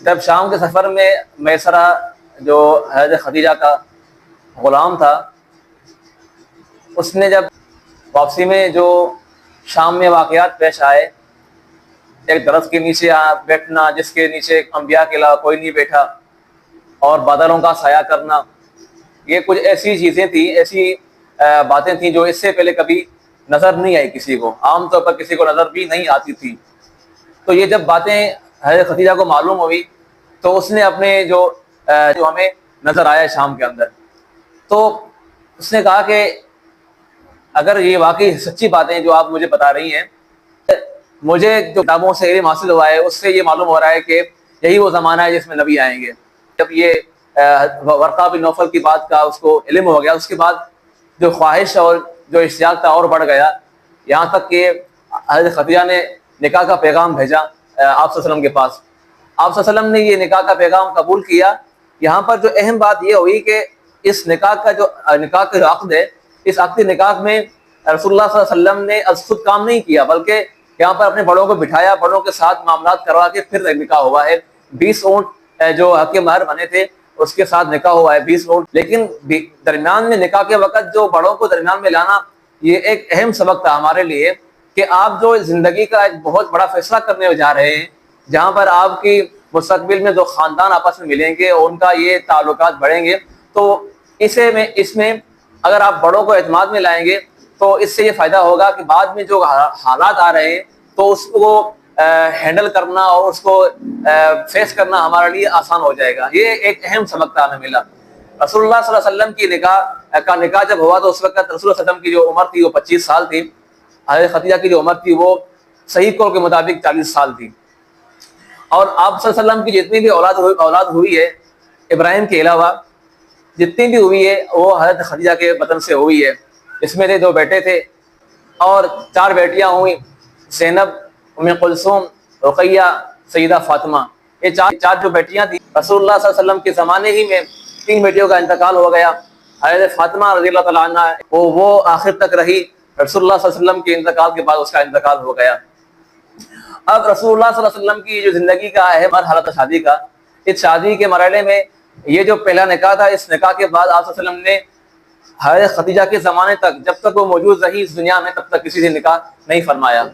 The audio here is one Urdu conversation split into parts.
جب شام کے سفر میں میسرہ جو حضرت خدیجہ کا غلام تھا، اس نے جب واپسی میں جو شام میں واقعات پیش آئے، ایک درخت کے نیچے بیٹھنا جس کے نیچے انبیاء کے علاوہ کوئی نہیں بیٹھا، اور بادلوں کا سایہ کرنا، یہ کچھ ایسی چیزیں تھیں، ایسی باتیں تھیں جو اس سے پہلے کبھی نظر نہیں آئی کسی کو، عام طور پر کسی کو نظر بھی نہیں آتی تھی۔ تو یہ جب باتیں حضرت خدیجہ کو معلوم ہوئی تو اس نے اپنے جو ہمیں نظر آیا شام کے اندر، تو اس نے کہا کہ اگر یہ واقعی سچی باتیں جو آپ مجھے بتا رہی ہیں، مجھے جو کتابوں سے علم حاصل ہوا ہے اس سے یہ معلوم ہو رہا ہے کہ یہی وہ زمانہ ہے جس میں نبی آئیں گے۔ جب یہ ورقہ بن نوفل کی بات کا اس کو علم ہو گیا، اس کے بعد جو خواہش اور جو اشتیاق تھا اور بڑھ گیا، یہاں تک کہ حضرت خدیجہ نے نکاح کا پیغام بھیجا آپ صلی اللہ علیہ وسلم کے پاس۔ آپ صلی اللہ علیہ وسلم نے یہ نکاح کا پیغام قبول کیا۔ یہاں پر جو اہم بات یہ ہوئی کہ اس نکاح کا جو عقد ہے، اس عقد نکاح میں رسول اللہ صلی اللہ علیہ وسلم نے از خود کام نہیں کیا، بلکہ یہاں پر اپنے بڑوں کو بٹھایا، بڑوں کے ساتھ معاملات کروا کے پھر نکاح ہوا ہے۔ 20 اونٹ جو حق مہر بنے تھے اس کے ساتھ نکاح ہوا ہے، 20 اونٹ۔ لیکن درمیان میں نکاح کے وقت جو بڑوں کو درمیان میں لانا، یہ ایک اہم سبق تھا ہمارے لیے کہ آپ جو زندگی کا ایک بہت بڑا فیصلہ کرنے جا رہے ہیں، جہاں پر آپ کی مستقبل میں جو خاندان آپس میں ملیں گے اور ان کا یہ تعلقات بڑھیں گے، تو اس میں اگر آپ بڑوں کو اعتماد میں لائیں گے تو اس سے یہ فائدہ ہوگا کہ بعد میں جو حالات آ رہے ہیں تو اس کو ہینڈل کرنا اور اس کو فیس کرنا ہمارے لیے آسان ہو جائے گا۔ یہ ایک اہم سبق تھا ہمیں ملا۔ رسول اللہ صلی اللہ علیہ وسلم کی نکاح جب ہوا تو اس وقت رسول اللہ صلی اللہ علیہ وسلم کی جو عمر تھی وہ 25 سال تھی، حضرت خدیجہ کی جو عمر تھی وہ صحیح قول کے مطابق 40 سال تھی۔ اور آپ صلی اللہ علیہ وسلم کی جتنی بھی اولاد ہوئی ہے ابراہیم کے علاوہ، جتنی بھی ہوئی ہے وہ حضرت خدیجہ کے بطن سے ہوئی ہے۔ اس میں 2 بیٹے تھے اور 4 بیٹیاں ہوئیں، زینب، ام کلثوم، رقیہ، سیدہ فاطمہ۔ یہ چار جو بیٹیاں تھیں، رسول اللہ صلی اللہ علیہ وسلم کے زمانے ہی میں 3 بیٹیوں کا انتقال ہو گیا۔ حضرت فاطمہ رضی اللہ تعالیٰ عنہ وہ آخر تک رہی، رسول اللہ صلی اللہ علیہ وسلم کے انتقال کے بعد اس کا انتقال ہو گیا۔ اب رسول اللہ صلی اللہ علیہ وسلم کی جو زندگی کا اہم مرحلہ تھا شادی کا، اس شادی کے مرحلے میں یہ جو پہلا نکاح تھا، اس نکاح کے بعد آپ صلی اللہ علیہ وسلم نے حضرت خدیجہ کے زمانے تک، جب تک وہ موجود رہی اس دنیا میں، تب تک کسی سے نکاح نہیں فرمایا۔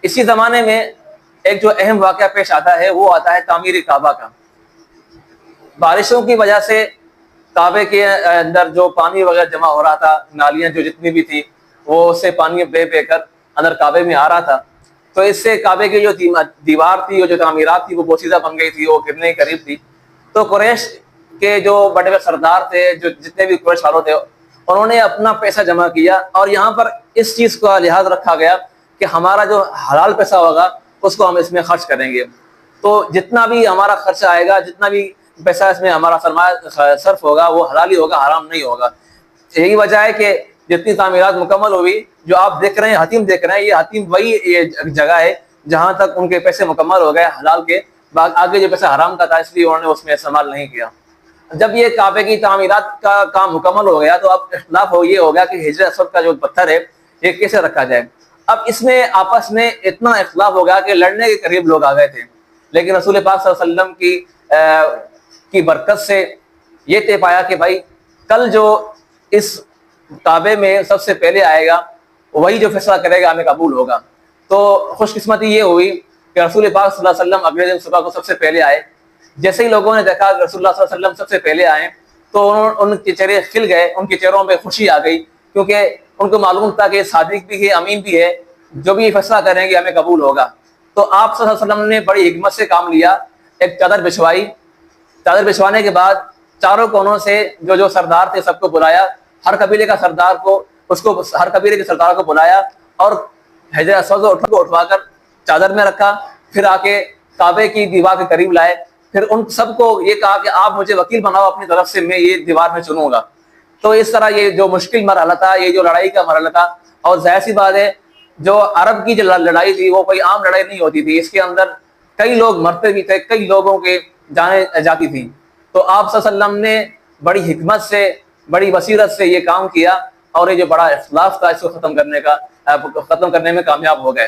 اسی زمانے میں ایک جو اہم واقعہ پیش آتا ہے وہ آتا ہے تعمیر کعبہ کا۔ بارشوں کی وجہ سے کعبے کے اندر جو پانی وغیرہ جمع ہو رہا تھا، نالیاں جو جتنی بھی تھی وہ اس سے پانی بے کر اندر کعبے میں آ رہا تھا، تو اس سے کعبے کی جو دیوار تھی اور جو تعمیرات تھی وہ بوسیدہ بن گئی تھی، وہ گرنے کے قریب تھی۔ تو قریش کے جو بڑے بڑے سردار تھے، جو جتنے بھی قریش والوں تھے، انہوں نے اپنا پیسہ جمع کیا، اور یہاں پر اس چیز کا لحاظ رکھا گیا کہ ہمارا جو حلال پیسہ ہوگا اس کو ہم اس میں خرچ کریں گے۔ تو جتنا بھی ہمارا خرچہ آئے گا، جتنا بھی پیسہ اس میں ہمارا سرمایہ صرف ہوگا، وہ حلال ہی ہوگا، حرام نہیں ہوگا۔ یہی وجہ ہے کہ جتنی تعمیرات مکمل ہوئی، جو آپ دیکھ رہے ہیں حتیم دیکھ رہے ہیں، یہ حتیم وہی جگہ ہے جہاں تک ان کے پیسے مکمل ہو گئے حلال کے، آگے جو پیسہ حرام کا تھا اس لیے انہوں نے اس میں استعمال نہیں کیا۔ جب یہ کعبے کی تعمیرات کا کام مکمل ہو گیا تو اب اختلاف یہ ہو گیا کہ حجر اسود کا جو پتھر ہے یہ کیسے رکھا جائے۔ اب اس میں آپس میں اتنا اختلاف ہو گیا کہ لڑنے کے قریب لوگ آ گئے تھے، لیکن رسول پاک صلی اللہ علیہ وسلم کی برکت سے یہ طے پایا کہ بھائی کل جو اس کعبے میں سب سے پہلے آئے گا وہی جو فیصلہ کرے گا ہمیں قبول ہوگا۔ تو خوش قسمتی یہ ہوئی کہ رسول پاک صلی اللہ علیہ وسلم اگلے دن صبح کو سب سے پہلے آئے۔ جیسے ہی لوگوں نے دیکھا کہ رسول اللہ صلی اللہ علیہ وسلم سب سے پہلے آئے تو ان کے چہرے کھل گئے، ان کے چہروں پہ خوشی آ گئی، کیونکہ ان کو معلوم تھا کہ صادق بھی ہے، امین بھی ہے، جو بھی فیصلہ کریں گے ہمیں قبول ہوگا۔ تو آپ صلی اللہ علیہ وسلم نے بڑی حکمت سے کام لیا، ایک چادر بچھوائی، چادر بچھوانے کے بعد چاروں کونوں سے جو سردار تھے سب کو بلایا، ہر قبیلے کا سردار کو ہر قبیلے کے سردار کو بلایا اور حجر اسود کو اٹھوا کر چادر میں رکھا، پھر آ کے کعبے کی دیوار کے قریب لائے، پھر ان سب کو یہ کہا کہ آپ مجھے وکیل بناؤ اپنی طرف سے، میں یہ دیوار میں چنوں گا۔ تو اس طرح یہ جو مشکل مرحلہ تھا، یہ جو لڑائی کا مرحلہ تھا، اور ظاہر سی بات ہے جو عرب کی جو لڑائی تھی وہ کوئی عام لڑائی نہیں ہوتی تھی، اس کے اندر کئی لوگ مرتے بھی تھے، کئی لوگوں کے جانیں جاتی تھیں۔ تو آپ صلی اللہ علیہ وسلم نے بڑی حکمت سے، بڑی بصیرت سے یہ کام کیا، اور یہ جو بڑا اختلاف تھا اس کو ختم کرنے میں کامیاب ہو گئے۔